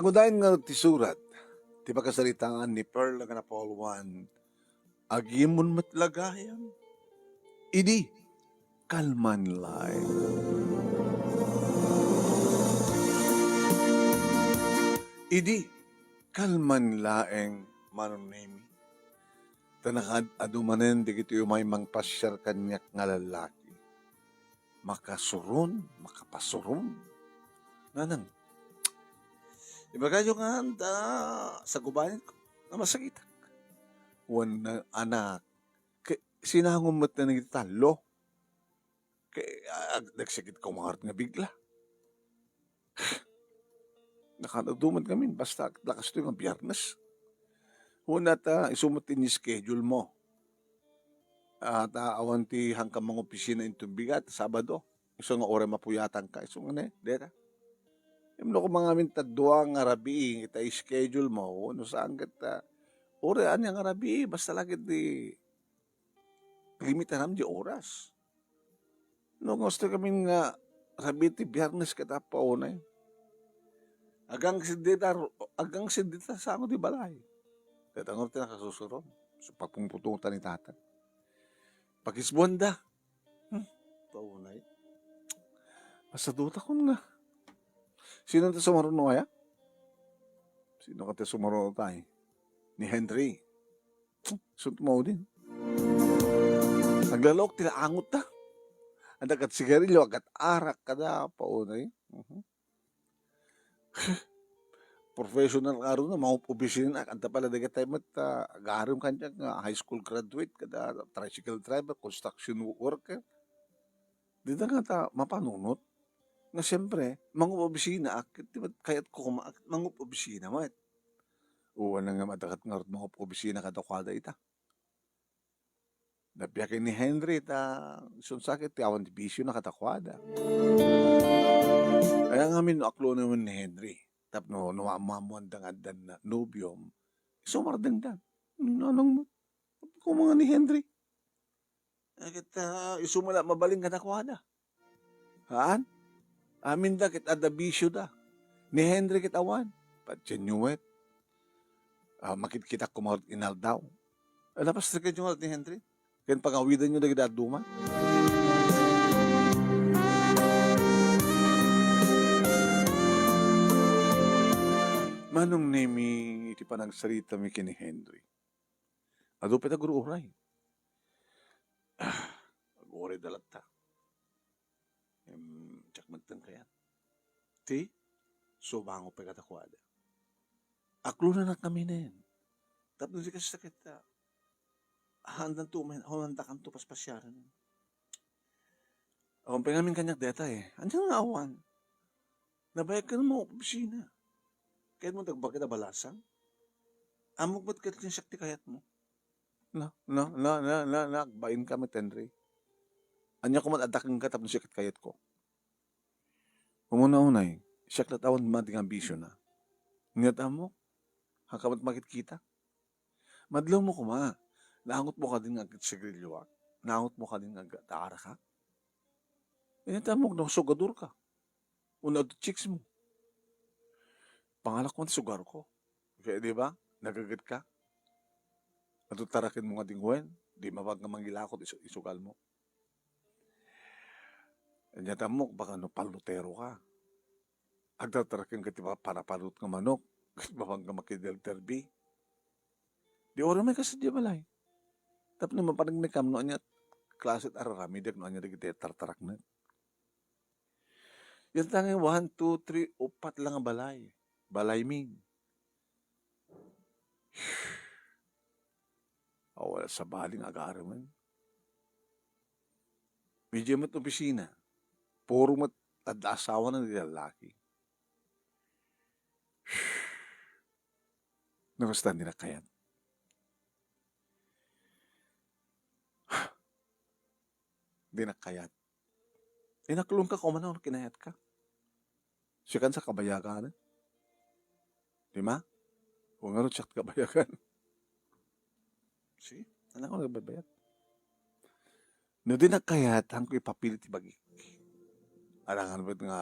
Ang udahin nga tisurat, ti pakasaritaan ni Pearl nga na Paul 1, agimon matlagayan, idi kalman laeng. Idi kalman laeng manunemi. Tanakad adumanen di kito yung may mangpasyar kanyak nga lalaki. Makasuron, makapasuron. Nanang, ibagayo nga anda sa gubayan ko na masakit. Wan na anak, sinangumot na nagitalo. Kaya nagsakit ko mga nga bigla. Nakanaduman kami, basta lakas ito yung biyernes. Una isumutin yung schedule mo. At awan ti hangkang mga opisina itong bigat, Sabado. Iso nga ora mapuyatan ka. Iso nga deta. Yung ko mga mintadwa nga rabi, ita schedule mo, no saan kita, ora anya nga rabi, basta lagi di limitan di oras. No gusto kami nga rabi ti biyernes kita pa unay. Agang sindita sa ako di balay. Tatangor ti nakasusuron. So pagpungputungan ni tatan. Pakisbuanda. Paunay. Masaduta ko nga. Sino ta sumaruno kaya? Sino ka ta sumaruno tayo? Ni Henry. Sunod mo din. Naglalok, tinaangot ta. Ang dagat sigarilyo, agat arak ka na, paunay. Professional karo na, mga opisina, kanta pala dagat tayo mat, agarim kanya nga, high school graduate, kada tricycle driver, construction worker. Dito nga ta, mapanunot. Nga siyempre, mga opisina, kaya't ko kumaakit, mga opisina, mat. Uwan na nga madagat nga mga opisina kadakwada ita. Nabiyakin ni Henry, sunsakit, awan di bisyo na katakwada. Kaya nga aklo naman ni Henry. Tapno, nuwamamuandang adan na nubium. Sumardang dan. Nanong, kung mga ni Henry. Kita, isumala mabaling katakwada. Haan? Amin da, kit ada bisyo da. Ni Henry kit awan. Patsenyuet. Makit kita kumahot inal daw. Lapas na kayo ni Henry. Kaya pangawidan nyo na kidaduman. Manong nemi iti panagsalita mi kini Henry. Ado pa guru uray.Ag-uray dalat ta. Tsak magtang kaya. Ti, subango pa katakwada. Aklo na kami na yan. Tapos di kasi sakit ta. Handan kan to paspasyaran. Akong pengamin kanyak deta Andiyan nga awan. Nabayag ka na mo opisina. Kaya mo tagbag kita balasang. Amog ba't ka yung sakti kayat mo? Bain kami tenre. Anya ko man adakang ka tapos sakit kayat ko. Umuna-unay, siyak na tawan mating ambisyon na. Ngat mo, hakamat makikita. Madlaw mo kuma. Naangot mo ka din agad sa grilyo. Naangot mo ka din agad taara ka. Inatamok na sugadur ka. Una ito chicks mo. Pangalak mo na sugar ko. Kaya di ba? Nagagad ka. Natutarakin mo nga dingwen. Di mapag nga mangilakot isugal mo. Inatamok baka no palutero ka. Agtatarakin ka diba para palut nga manok. Mapag nga makidel-terbi. Di oras may kasadya balay. Tapos naman parang nakam no niya klaset ararami dek no niya digite tartarak na. Yan tangi 1, 2, 3, 4 lang ang balay. Balay ming. Wala sa baling agaraman. Medyo mat opisina. Puro mat asawa na nilalaki. Nakastan nila kayan. Di na kayat. Inakulong ka kung manang kinayat ka. Siya kan sa kabayagan. Di ma? Kung ano siya kabayagan. Si? Ano ko nagbabayat? No di na kayat, ang ko ipapilit ibagi. Alangan ba nga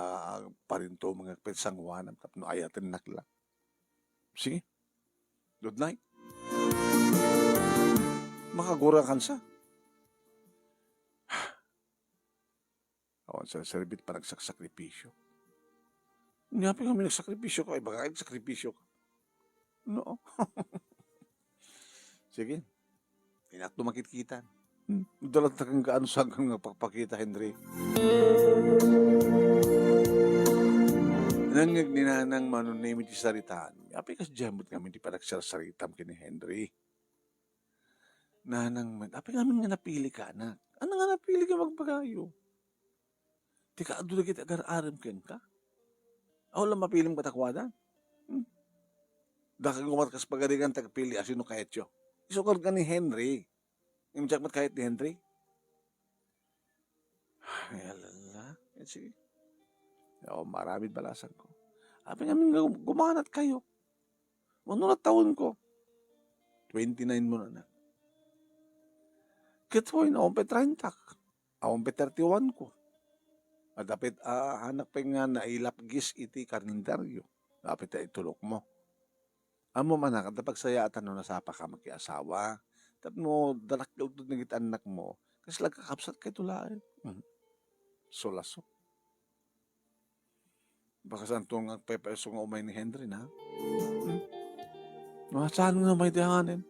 parinto mga pensangwanam tapno ayatin nakla. Sige, good night. Makagura kansa. Awan sa serbit pa nagsakripisyo. Ngapi kami nagsakripisyo ko, ay baka kayo nagsakripisyo ko. No. Sige, inakto makitkitan. Dalat na kang gaano sa hanggang pagpakita, Henry. Nangag ni nanang manunay ti saritaan. Api kas jambot kami di panagsasaritam kini Henry. Nanang man, api kami nga napili ka, anak. Ano nga napili ka magpagayo? Di ka ado na kita agar-aram ken ka? Ako lang mapiling patakwadan. Dahil kumatkas pagadigan tagpili asino kaetyo. Isukod ka ni Henry. Imjak mat kahit ni Henry. Ay, alala. Sige. O, maraming balasan ko. Api namin gumanat kayo. Ano na taon ko? 29 mo na. Kitoy na, akong 30. Akong 31 ko. At dapat anak pa nga na ilapgis iti kalendaryo. Dapat na itulok mo. Amo man na, kapag sayatan no nasapa ka makiasawa, tapos mo dalakil to nagit anak mo, kasi lagkakapsat kay tulain. Solaso. Baka saan itong pepeso nga umay ni Henry na? Saan nga may dihanganin?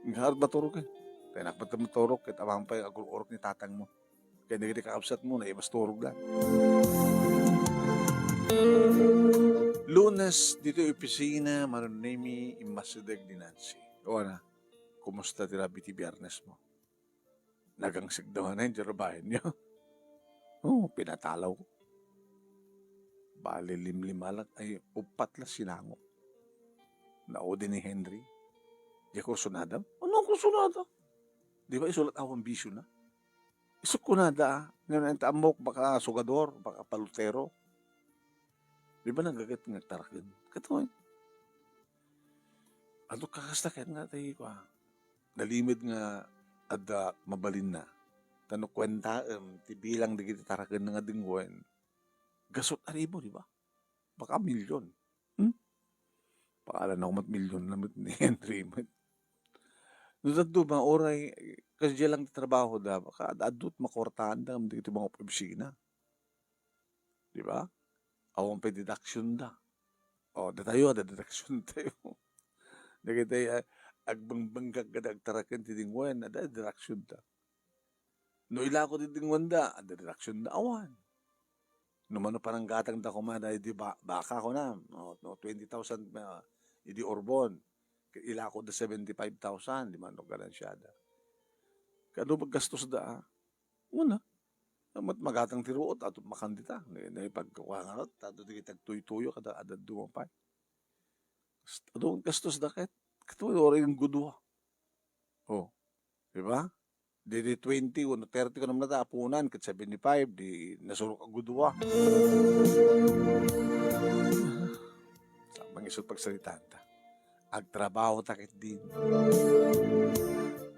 Ngaharap maturok eh. Kaya nakapata maturok, kaya tamang pa yung agul-urok ni tatang mo. Kaya hindi kakapsat mo na mas turog lang. Lunes, dito opisina, manunimi, imasideg ni Nancy. O na, kumusta tira biti biyernes mo? Nagangsig daw na yung jarabahin niyo. Pinatalaw ko. Bali limlimalat ay upat la sinango. Naudi ni Henry. Di ko sunada. Ano ko sunada? Di ba isulat ako ang bisyo na? Isuk ko nada. Ngayon ang taamok, baka sugador, baka palutero. Di ba nagagat ng tarakin? Katoy. Ano kakastakit nga tayo ko. Nalimid nga ada mabalin na. Tanong kwenta, tibilang di kita tarakin nga dingwen. Gasot aribo, di ba? Baka milyon. Pakala na kumat milyon na ni Henry. Nudad ba, oray, kasi dyan lang trabaho da, baka adut makortaan da, hindi ito mga opisina. Di ba? Awang pa deduction da. Da tayo, ada deduction tayo. Dagi tayo, agbangbangkag ka da, agtarakin tidingwan, ada deduction da. No ila ko tidingwan da, ada deduction da, awan. No mano parang gatang da kumada, di ba, baka ko na, 20,000, hindi orbon. Ila ko da 75,000, di man no ganan siya da. Kado maggastos da, una, magatang tiruot, ato makandita. Na pagkakuha nga rat, ato di kitag tuyo-tuyo, kada adad dumapay. Ato gastos da kahit, katuloy oray yung gudwa. Di ba? Di 20, 30 ko naman na apunan, kat 75, di nasurok ang gudwa. Sa mga isot pagsalitaan ta. Agtrabaho takit din.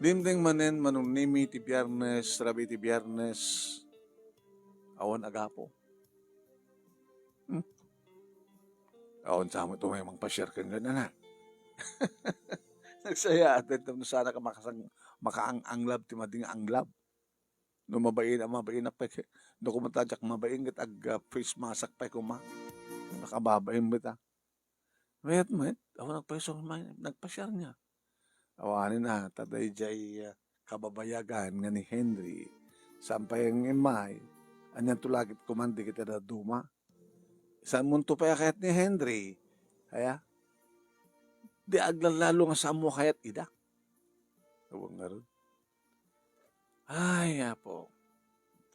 Dinding manen manunimi ti biyernes, rabi ti biyernes, awan agapo. Awan sa mo ito may mga pa-share kang gana na. Nagsaya at ito sana ka makaang-anglab, ti mading anglab. No mabain na pa, no kumatadyak mabain kat ag-face masak pa kuma. Nakababain mo ta. Mayat, ako nagpa-share niya. Awanin na, taday jay kababayagan nga ni Henry. Sampay ang imay, anyan tulagit kumandi kita na duma. Saan munto pa kahit ni Henry? Kaya, di aglalalo nga sa mo kayat ida. Awang nga ron. Ay, po.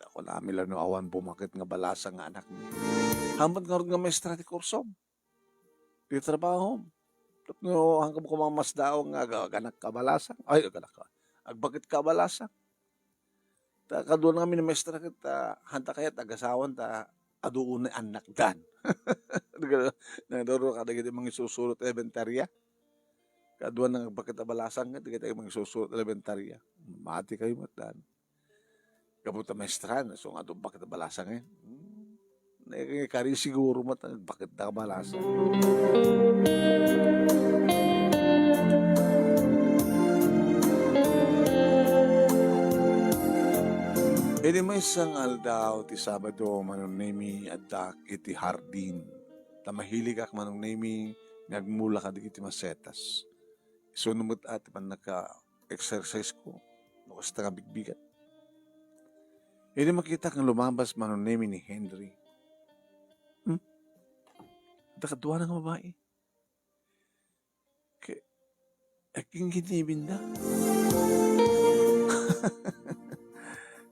Ako namin lang no awan bumakit nga balasa nga anak niya. Hamad nga ron nga may strati kursom. Di trabaho. No, hanggang ko mga mas daw nga ganak kabalasa. Ay, ganak ka. Agbakit kabalasa. Kadoon nga minamestra kita, hanta kaya tagasawan ta aduun na anak dan. Nagdoro ka dagiti mga susulot elementarya. Kaduan nga agbakit kabalasan nga dagiti mga susulot elementarya. Mati kayo matan. Kabuta maestra, so nga doon bakit kabalasan nga. Kari siguro matang bakit nakabalasan. Ini may isang aldaw ti Sabado manunemi addak iti hardin. Tamahilig ak manunemi nagmula ka iti masetas. Sunumot at man naka-exercise ko. Nakasta nga bigbigat. Ini makita kang lumabas manunemi ni Henry. Dakadwa ng babae. Aking ginibinda.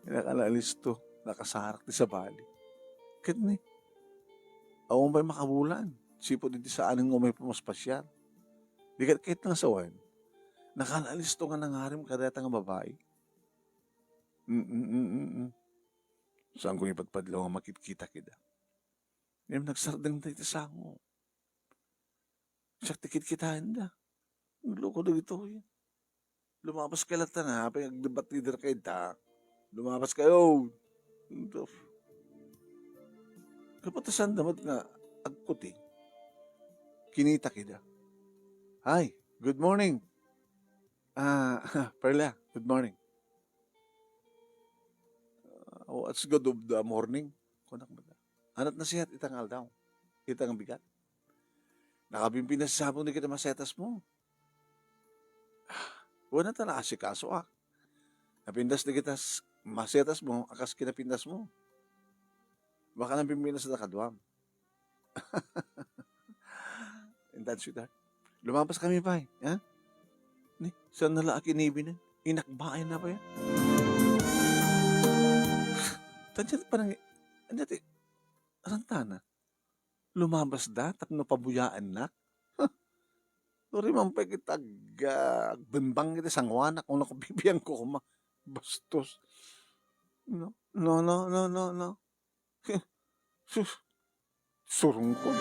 Nakalalis to. Nakasarak ti sa bali. Kit ni. Awang ba'y makabulan. Sipo dito sa aning umay pumaspasyal. Di kit nga sawan. Nakalalis to nga nangarim kadata nga babae. Saan ko ipagpadlaw nga makikita kita. Ngayon nagsardang tayo sa sango. Siyak tikit-kitain da. Loko na ito yun. Lumabas kayo lang na. Pag-debat leader kayo ta. Lumabas kayo. Kapatasan damat nga agputi. Kinita kita. Hi, good morning. Perla, good morning. What's good of the morning? Kunak ba? Anat na siya itang aldaw. Itang bigat. Nakabimpi na sa sabong ni kita masetas mo. Wala na na asikaso ah. Napindas na kita masetas mo, akas kinapindas mo. Baka nang pimpinas na nakadwam. And that's sweetheart. Lumabas kami pa eh. Ha? Ni, saan nala akinibin na? Inakbain na pa yan. Tansya pa nang, andyan arantana. Lumabas da, tapno pabuyaan na. Sorry, mampay kita bimbang kita sangwanak kung nakabibiyang ko kuma. Bastos. No. Surong ko.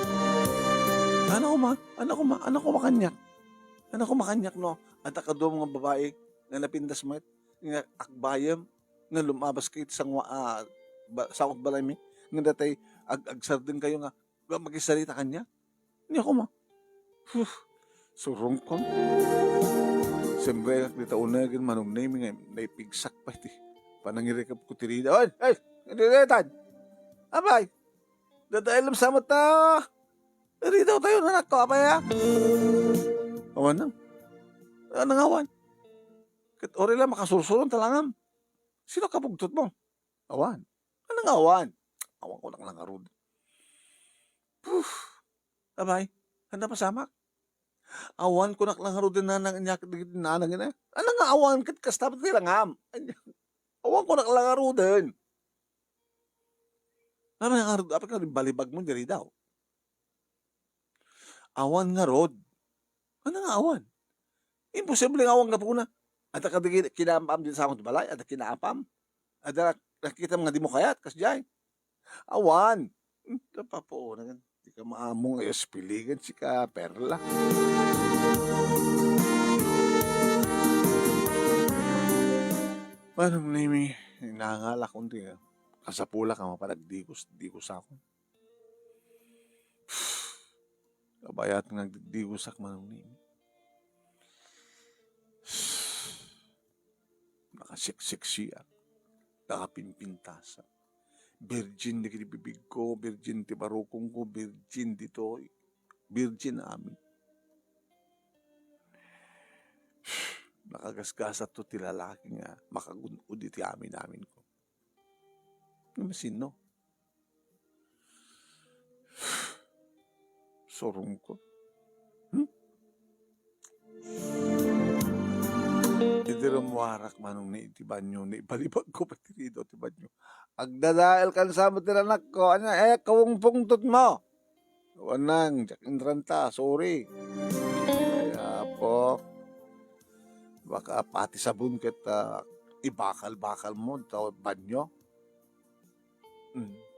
Anak ko makanyak, no. At akado mga babae na napindas mo nga akbayam nga lumabas kayo sakot balay mi nga datay agsardin kayo nga magisalita kanya. Hindi ako surong ko. Siyempre, kita unagin manong name nga naipigsak pa iti. Panangirikap ko tirida. Ay! Nadiretan! Abay! Dadailam sa mata! Rida tayo na nako, abay ha? Awan nang. Anong awan? Kat ori lang makasursurong talangam. Sino kapugtot mo? Awan. Anong awan? Awan ko lang arud. Abay, handa pasamak. Awan ko lang arud din na nanganyak na nangan. Ano nga awan kat kastapat tilangam? Awan ko lang arud din. Ano nga arud? Apat ka rin balibag mo diri daw. Awan nga rod. Ano nga awan? Imposible nga awan nga po na. At kinaapam din sa akong balay. At kinaapam. At nakikita mga di mo kayat. Kasjay. Awan. Napapo. Di ka maamong espiligan si ka perla. Parang nimi. Nangalak kong di. Kasapula ka maparagdigos. Digos ako. Kabayat nga digos ak manong nimi. Nakasiksik siya. Nakapimpintasa. Virgin di kinibibig ko, virgin ti barukong ko, virgin dito, virgin amin. Nakagasgasat to ti lalaki nga, makagunod iti amin ko. Namasin no? Sorong ko. Idiram warak manong ni itiban nyo, ni ibalibag ko pati rito, itiban nyo. Agdadael kan sa mo tiranak ko, kawang pungtot mo. Wanang, jakinranta, sorry. Kaya po, baka pati sabon kita, ibakal-bakal mo, tawad banyo.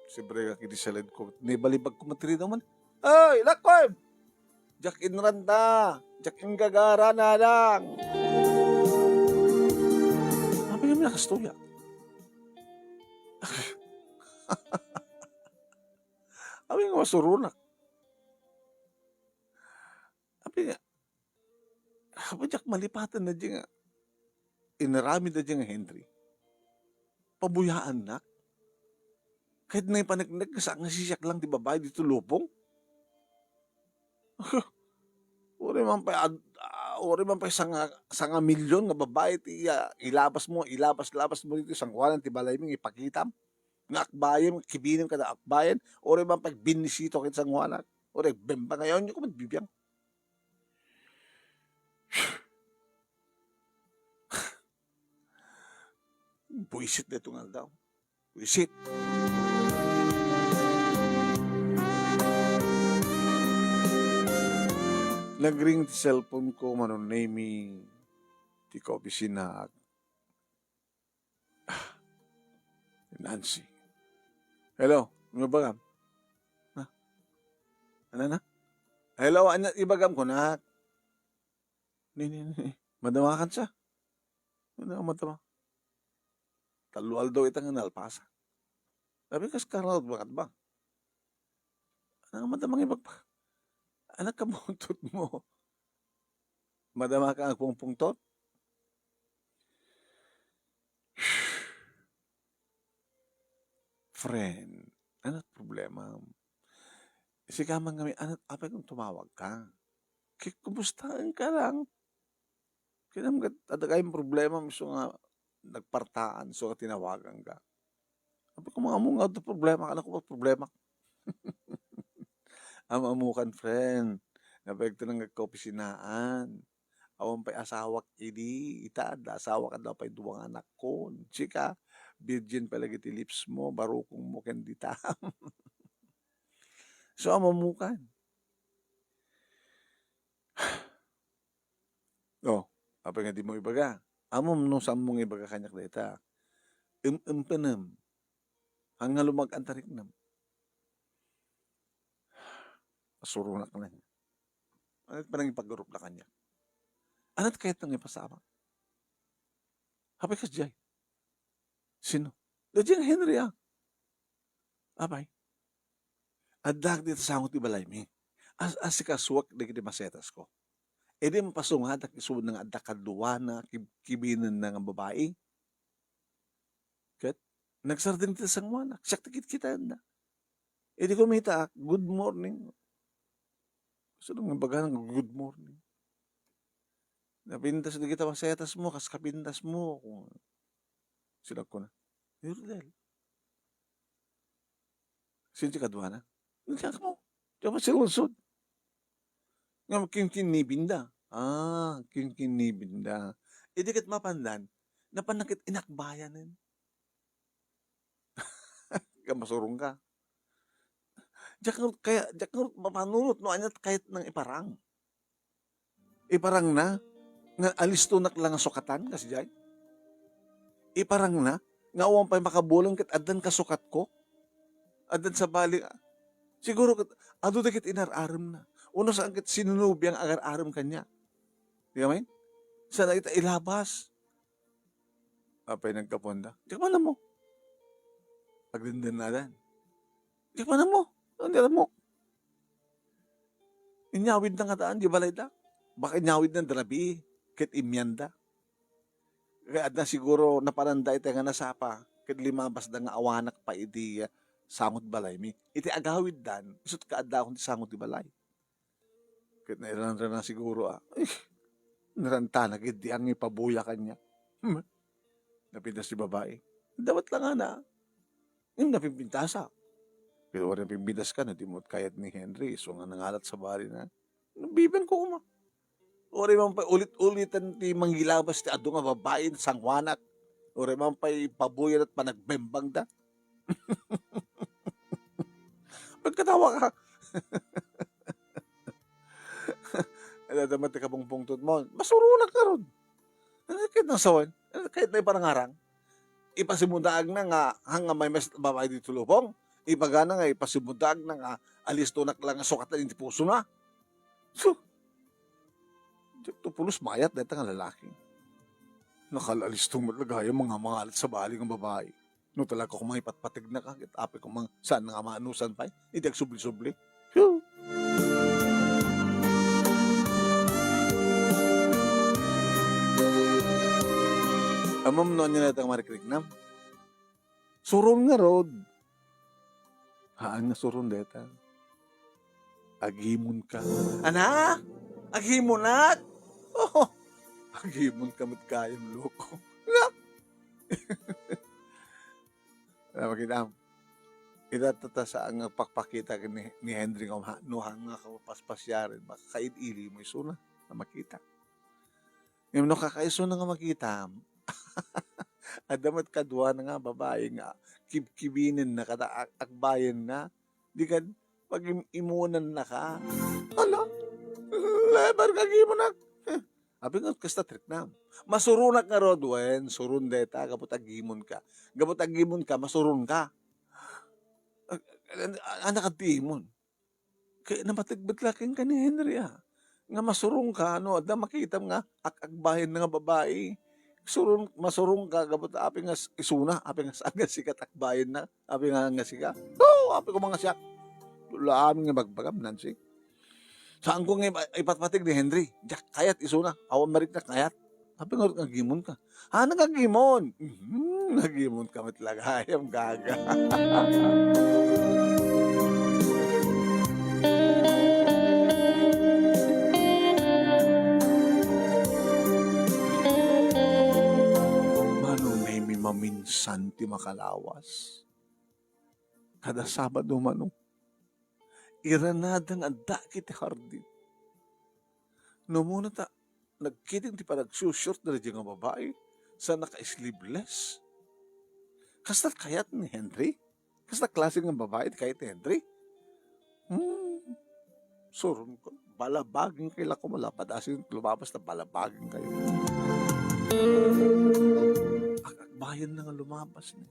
Siyempre ka kinisalad ko, ni ibalibag ko pati rito man. Ay, lakoy! Jakinranta, jakingagara na lang. Kami nakastuya. Abi nga masurunak. Abi nga, habadyak malipatan na di nga, inarami na di nga Henry. Pabuyaan na. Kahit na yung panagnag, sa nga sisyak lang di babae dito lupong. Uri man pa sanga milyon nga babae ti ilabas mo dito sang wanan ti balay ming ipakitam. Nga akbayan, kibinim ka na akbayan, uri man pag binisito kit sang wanan. Uri, bemba ngayon nyo kumat bibiyang. Buisit na ito nga daw. Buisit. Nagring ti cellphone ko manonemi ti ko opisina Nancy. Hello, ano ba? Ha? Ano na? Hello, ano ibagam ko na? Ni. Madamakan siya. Ano madama? Talual daw itang nalpasa. Sabi kas karot bakit ba? Ano madamang ibagpa? Anak ka buntot mo. Madama ka ang pungpungtot? Friend, ano problema? Kasi kamang kami, apa kung tumawag ka? Kumustahan ka lang? Kinam ada kayong problema, miso nga nagpartaan, so tinawagan ka. Apa kung mga mong ito problema, anak ko ba problema? Amamukan, friend. Napagto ng nagkaopisinaan. Awan pa'y asawak idi. Itaad, asawa ka daw pa'y duwang anak ko. Chika, virgin palagi ti lips mo, barukong mo kendita. So, amamukan. Oh, apa nga di mo ibaga? Amom no saan mong ibaga kanyak data. Impenem. Hanga lumag-antarik nam. Masurunak na niya. Anat pa nang ipag-group na kanya. Anat kahit nang ipasama. Hapay ka dyan. Sino? Dajang Henry ah. Abay. Adag dito sa angot ibalay mi. As si kaswak na kiti masetas ko. E di mapasungad at isunod ng adak kaduwana, kibinan ng babae. Kat, nagsardin kita sa ngwanak. Siyak tikit kita na. E di kumita, good morning. Gusto nung baga ng good morning. Napintas na kita masetas mo, kas kapintas mo. Sila ko na. Yurdel. Sinti kaduwana. Nagkak mo. Diyan pa silusod. Nga kinkinibinda. Kinkinibinda. E di kat mapandan, napanakit inakbayanin. Masurong ka. Diyak mapanunot no anyat kahit ng iparang. Iparang na, nga alistunak lang ang sukatan kasi jay. Iparang na, nga uwang pa'y makabulang kat adan kasukat ko. Adan sa bali, siguro ado dikit inararam na. Uno saan kit sinunubi ang agar-aram kanya. Di ka main? Sana kita ilabas. Apay nagkaponda. Di ka man mo. Pagdindan na dan. Di ka man mo. Hindi mo. Inyawid na nga daan, di balay da. Baka inyawid na darabi, kit imyanda. Kaya adna siguro napananda ito nga nasapa, kit limabas da nga awanak pa iti sangot balay mi. Iti agawid dan, isot ka adda akong sangot di balay. Kit nailan na siguro naranta na kit di ang ipabuya kanya. Napintas si babae. Dawat lang nga na. Yung napimpintasa. Pero wala pimbidas ka na, di mo kayat ni Henry. So nga nangalat sa bari na, biban ko kuma. Ori man pa ulit-ulitan ti manggilabas ti ado nga babae sangwanak. Ori man pa pabuyan at panagbembang da. Pagkatawa ka. Aladamat ti kabungpungtod mo, masurunak ka ron. Kahit nang sawan, kahit na iparangarang, ipasimundaag na nga hanga may mas babae dito lubong. Ipagana nga ipasimudag ng alistonak lang ang sukatan hindi puso na. So, pulos mayat dahil nga lalaki. Nakalalisto mo talaga yung mga alat sa bali ng babae. No talaga ko mga ipatpatig na kakit. Api ko mga saan nga maanusan pa. Hindi subli-subli. Phew! Amam no niya natang marikrik na. Suron nga rod. Haan nga suron deta. Agimon ka. Ana? Agimon at? Oh, agimon ka mat kayang loko. Alam kita, itatata sa ang pakpakita ni Henry ng nuhang nga kapaspasyari, makakaid-ili mo isuna na makita. Yung no kakaiso na nga makita, adamat kadwa na nga babae nga, kibkibinin na kada akbayan na, di ka pag imunan na ka, ala, lebar kagi mo na. Abi nga kasta trick na. Masurunak nga rodwen, surun deta, kapot agimon ka. Kapot agimon ka, masurun ka. Anak at timon. Kaya namatagbat laking ka ni Henry Nga masurong ka, ano, ada makita nga, akbayan na nga babae. Masurong ka, kapot api nga isuna, api nga saan nga sikat akbayan na, api nga sika. Oh, api ko mga siya. Tula amin nga bagbagam, Nancy. Saan ko nga ipatpatig ni Henry? Diyak, kayat isuna. Awan marik na kayat. Sabi nga, nagimon ka. Nagimon. Nagimon ka matlaga. Ayam gaga. Manong may maminsan ti makalawas. Kada Sabado manong. Iranadang anda kiti hardin. No muna ta, nagkiting ti panagsushort na rin nga babae sa naka-sleeveless. Kasta kayat ni Henry? Kasta klase ng babae kayat ni Henry? Surun ko, balabagin kayo ko malapad. Asin lumabas na balabagin kayo. Akakbayan na nga lumabas ni.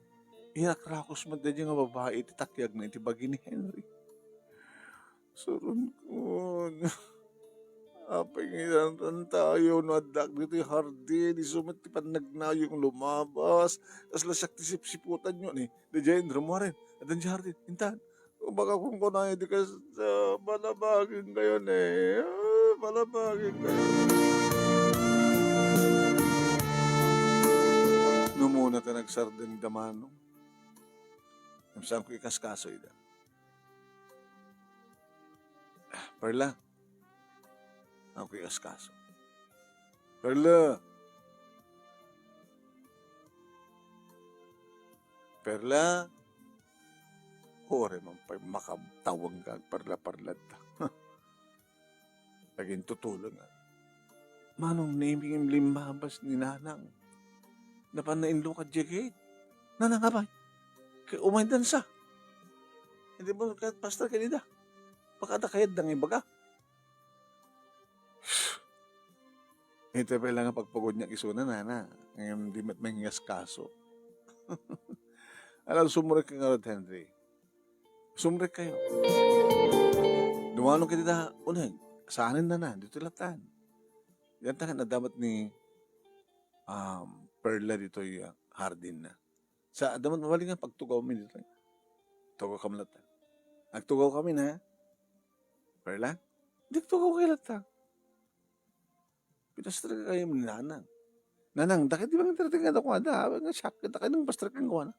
Irakrakos man din nga babae, titakyag na itibagi ni Henry. Surun ko. Apingilan tayo no adak dito yung hardin. Isumat ti panagnayo yung lumabas. Tapos lasak ti sipsiputan nyo ni. Diyan, drama rin. At ang hardin. Hintahan. Baka kung kunay di ka sa balabagin kayo eh. Balabagin kayo. Numuna ta nagsarding damano. Saan ko ikaskaso ida. Perla. Ako ikaskaso. Perla. Perla. Hore man pa makatawag ka. Perla-perlad ta. Laging tutulong nga. Manong naming limabas ni Nanang. Napanainlo ka jegate. Nanang abay. Kaya umaydan sa. Hindi mo kahit pastor kanina. Baka nakayad ng ibaga. Ito pa lang ang pagpagod niya isuna na. Ngayon di mat mangingas kaso. Alam, sumurik ka nga Rod Henry. Sumurik kayo. Dumanong ka dito unang. Saanin na. Dito latan. Yan takan na dapat ni Perla dito yung hardin na. Sa dapat mabalik nga pagtugaw kami dito. Tugaw kami latan. Nagtugaw kami na. Perla? Hindi tugaw kayo latan. Pinastra ka kayo ni Nanang. Nanang, dakit di ba nga tirating kada kwada? Nga siyak, kita kayo ng pastra kang gawa na.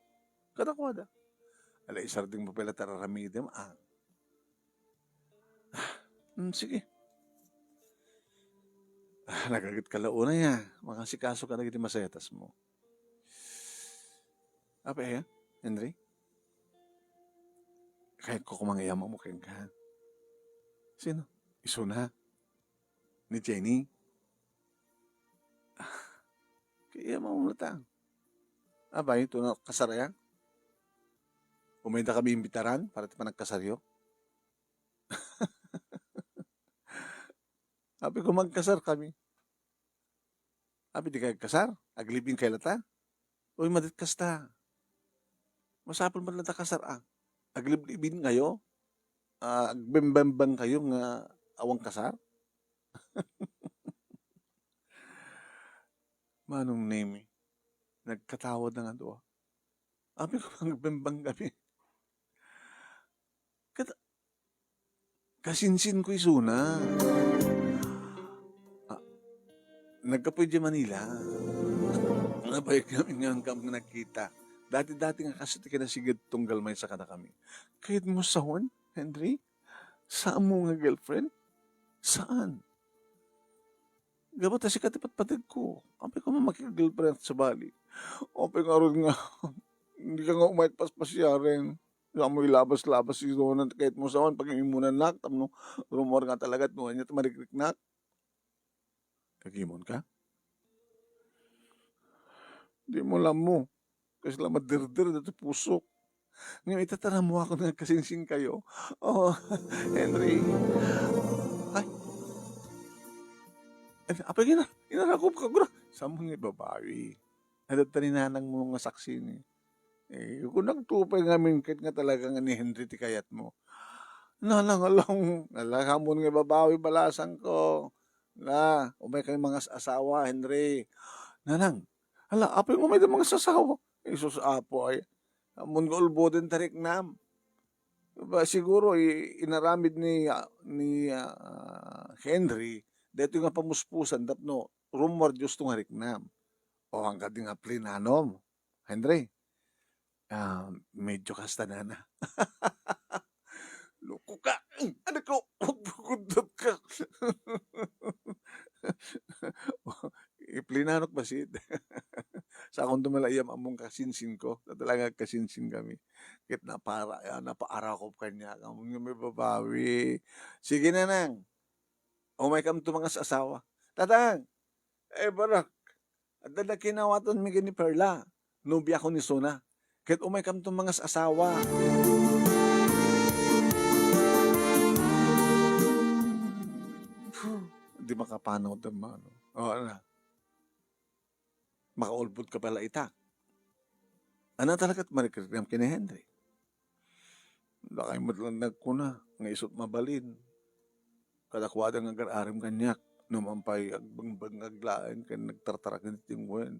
Kada kwada. Ala, isarding mo pala tararamidem. Sige. Nagagit ka launa ya. Makasikaso ka na giti masetas mo. Apa Henry? Kaya ko kumangayama mo kayong ka. Sino? Isuna? Ni Jenny? Kaya mamulatang. Abay, ito na kasarayan. Umayda kami imbitaran para pa nagkasaryo. Abi ko magkasar kami. Abi di kayo kasar. Aglibing kayo lata. Uy, madit kasta. Masapal man lata kasar Aglibin kayo. Agbembemban kayo nga awang kasar. Manong name nagkatawad na nga doon. Abi ko magbembang kami. Kat kasinsin ko isuna. Ah, nagkapoy di Manila. Nabay kami ngayon kami nakita. Dati-dati nga kasi ti kinasigid tunggal may sa kada kami. Kahit mo sahon, Henry? Saan mo nga girlfriend? Saan? Gabot si katipat patid ko. Apay ko makikagirlfriend sa Bali. Apay nga ron nga. Hindi ka nga umayat paspasya rin. Sa mo ilabas-labas si Ronan kahit mo sahon. Pag imunan nak, tamno, rumor nga talaga at nuhan niya tamarikrik nak. Kagimon ka? Di mo alam mo. Kasi lang madirdir dito pusok. Ngayon itatara mo ako na kasinsing kayo. Oh, Henry. Ay, apa gina? Inarakop ka gura. Saan mo nga babawi? Hadat taninanang mo nga saksi ni. Kung nagtupay ngamin kahit nga talaga nga ni Henry ti kayat mo. Nalangalang, nalahamon nga babawi balasan ko. Umay kang mga asawa, Henry. Nanang, apay umay ng mga sasawa. Isus apo ay. Amon ko ulbo din tarik nam. Siguro inaramid ni Henry dito nga pamuspusan tapno rumor Diyos tong hariknam. O hanggang di nga plinanom. Henry, medyo kasta na. Loko ka. Ano ko? Pagpagundot ka. Iplinanok ba sid? Sa akong dumalayam among kasinsin ko. Talaga kasinsin kami. Kit na napaarakop kanya. Kamong nga may babawi. Sige na nang. Umay kam to mga asawa. Tatang. Barak. At dala kinawatan mi ni Perla. Nubya ko ni Sona. Kit umay kam to mga asawa. Hindi makapanaw naman. O, makaulbod ka pala itak. Ano talaga't marikirikam kini Henry? Lakay mo lang nagkuna, nga isot mabalin. Kadakwada nga gararim kanyak, numampay agbangbang aglaan, kaya nagtartarak na tingwen.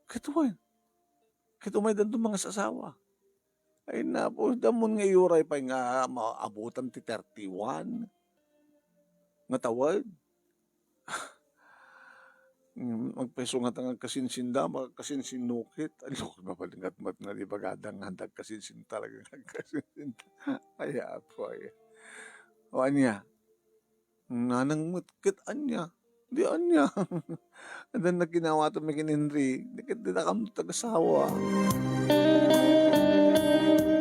Kituwen. Kitumay danto mga sasawa. Ay na po, damon nga yuray pa nga maabutan ti 31. Nga tawad. Magpeso nga tangang kasinsinda, magkasinsinukit. Ano ko mabalingat mat nga di bagadang handag kasinsin talaga nagkasinsinda. Ay po ay. O anya, nanang matkit anya. Di anya. Adan na ginawa to may Henry. Dikit di na kami tagasawa.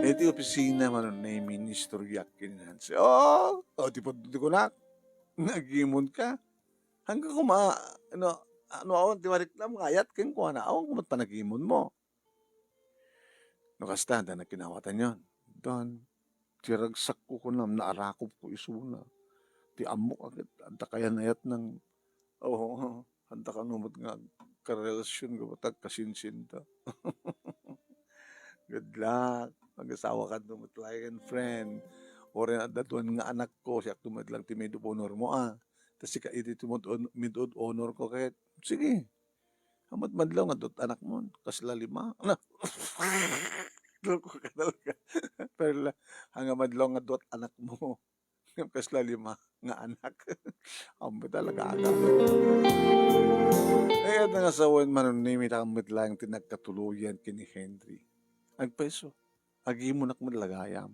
Iti opisina man na ministro yakin Nancy. Di ko na. Nagimon ka. Hanggang ano awan timariklam ngayat ken ko na awan kumat panagimon mo. No kasta da nakinawatan yon. Don tiragsak ko kunam naarakop ko isuna. Ti amok agad anta kayan ayat ng anta kanumot nga karelasyon ko batag kasinsinta. Good luck. Mag-asawa ka tumatlayan friend. O rin at datuan nga anak ko siya tumatlang ti medyo honor mo tas si kaiti midod honor ko kahit sige. Amat madlaw nga dot anak mo. Kasla 5. Ano? Loko ka talaga. Pero hanga madlaw nga dot anak mo. Kasla 5 nga anak. Amo talaga aga. At nga sawan man nimit ang midlang tinagkatuluyan kini Henry. Agpeso. Agi mo nak madlagayam.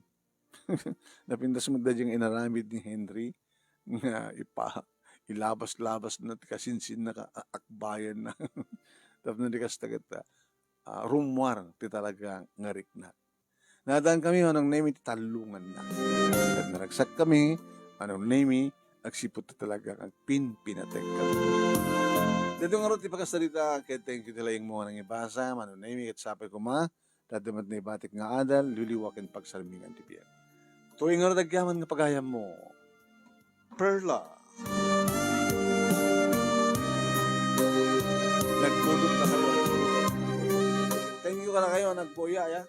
Napindas mo da yung inaramid ni Henry nga ilabas-labas na kasinsin na akbayan na tapos na di kas tagat rumwar ti talaga ngarik na. Nadaan kami anong name ti talungan na. At naragsak kami anong name agsipot ti talaga ang pinatek kami. Dito nga ro ti pagkasalita kaya thank you talayang mo nang ibasa anong name at sapay ko tadamat na ibatik nga adal liliwakin pagsalmingan ti biyan. Tuwing nga nagyaman nga pagayam mo Perla. Nagpulot na kayo. Thank you ka na kayo, nagpuya, ya.